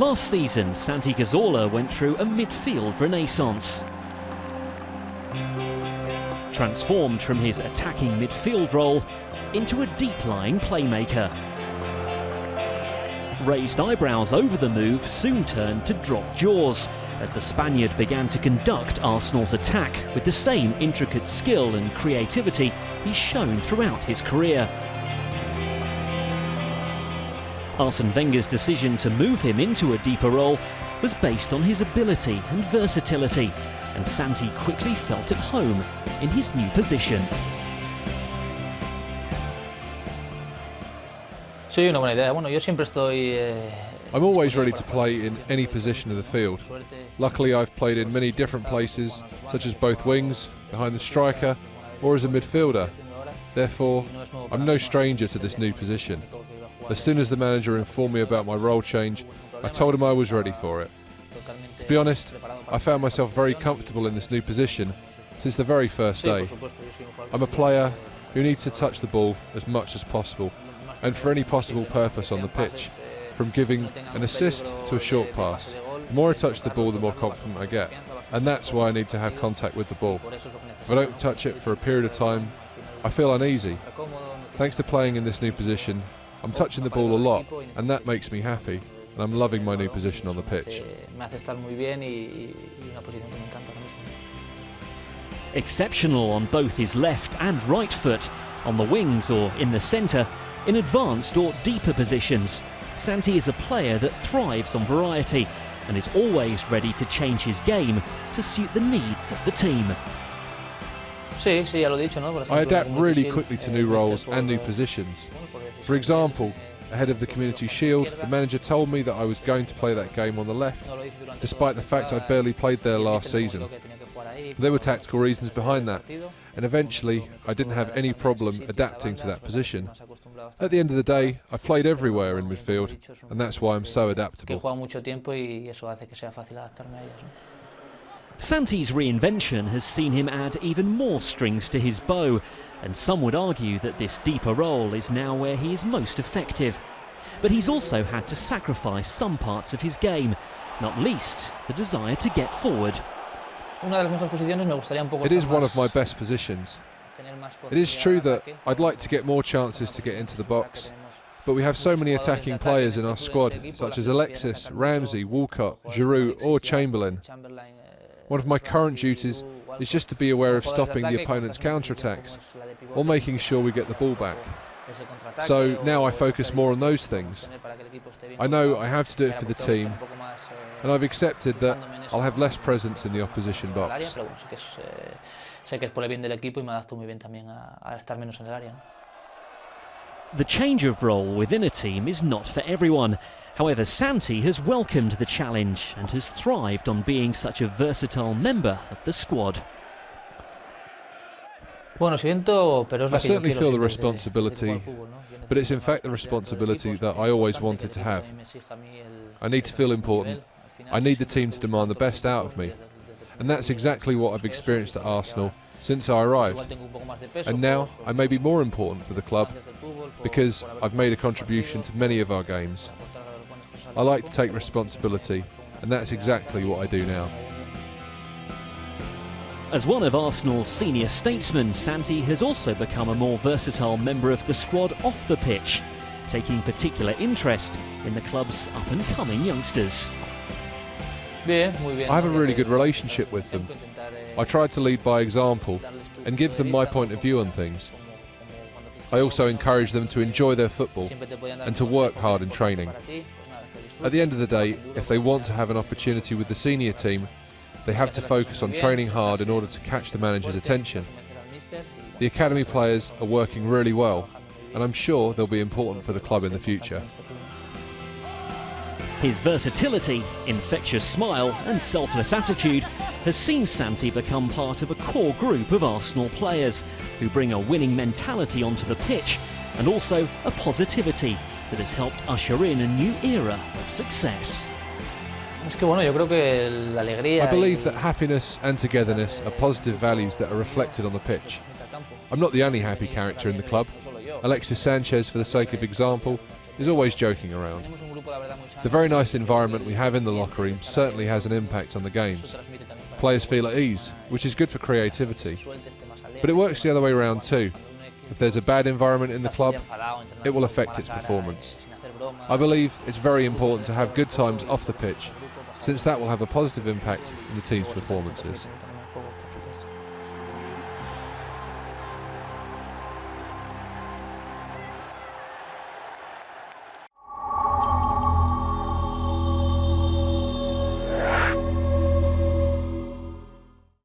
Last season, Santi Cazorla went through a midfield renaissance. Transformed from his attacking midfield role into a deep-lying playmaker. Raised eyebrows over the move soon turned to dropped jaws as the Spaniard began to conduct Arsenal's attack with the same intricate skill and creativity he's shown throughout his career. Arsene Wenger's decision to move him into a deeper role was based on his ability and versatility, and Santi quickly felt at home in his new position. I'm always ready to play in any position of the field. Luckily, I've played in many different places, such as both wings, behind the striker, or as a midfielder. Therefore, I'm no stranger to this new position. As soon as the manager informed me about my role change, I told him I was ready for it. To be honest, I found myself very comfortable in this new position since the very first day. I'm a player who needs to touch the ball as much as possible, and for any possible purpose on the pitch, from giving an assist to a short pass. The more I touch the ball, the more confident I get, and that's why I need to have contact with the ball. If I don't touch it for a period of time, I feel uneasy. Thanks to playing in this new position, I'm touching the ball a lot, and that makes me happy, and I'm loving my new position on the pitch. Exceptional on both his left and right foot, on the wings or in the centre, in advanced or deeper positions, Santi is a player that thrives on variety and is always ready to change his game to suit the needs of the team. I adapt really quickly to new roles and new positions. For example, ahead of the Community Shield, the manager told me that I was going to play that game on the left, despite the fact I barely played there last season. There were tactical reasons behind that, and eventually I didn't have any problem adapting to that position. At the end of the day, I've played everywhere in midfield, and that's why I'm so adaptable. Santi's reinvention has seen him add even more strings to his bow, and some would argue that this deeper role is now where he is most effective. But he's also had to sacrifice some parts of his game, not least the desire to get forward. It is one of my best positions. It is true that I'd like to get more chances to get into the box, but we have so many attacking players in our squad, such as Alexis, Ramsey, Walcott, Giroud or Chamberlain. One of my current duties is just to be aware of stopping the opponent's counter-attacks, or making sure we get the ball back. So now I focus more on those things. I know I have to do it for the team, and I've accepted that I'll have less presence in the opposition box. The change of role within a team is not for everyone. However, Santi has welcomed the challenge and has thrived on being such a versatile member of the squad. I certainly feel the responsibility, but it's in fact the responsibility that I always wanted to have. I need to feel important. I need the team to demand the best out of me. And that's exactly what I've experienced at Arsenal since I arrived. And now I may be more important for the club because I've made a contribution to many of our games. I like to take responsibility, and that's exactly what I do now. As one of Arsenal's senior statesmen, Santi has also become a more versatile member of the squad off the pitch, taking particular interest in the club's up-and-coming youngsters. I have a really good relationship with them. I try to lead by example and give them my point of view on things. I also encourage them to enjoy their football and to work hard in training. At the end of the day, if they want to have an opportunity with the senior team, they have to focus on training hard in order to catch the manager's attention. The academy players are working really well, and I'm sure they'll be important for the club in the future. His versatility, infectious smile and selfless attitude has seen Santi become part of a core group of Arsenal players who bring a winning mentality onto the pitch and also a positivity that has helped usher in a new era of success. I believe that happiness and togetherness are positive values that are reflected on the pitch. I'm not the only happy character in the club. Alexis Sanchez, for the sake of example, is always joking around. The very nice environment we have in the locker room certainly has an impact on the games. Players feel at ease, which is good for creativity. But it works the other way around too. If there's a bad environment in the club, it will affect its performance. I believe it's very important to have good times off the pitch, since that will have a positive impact on the team's performances.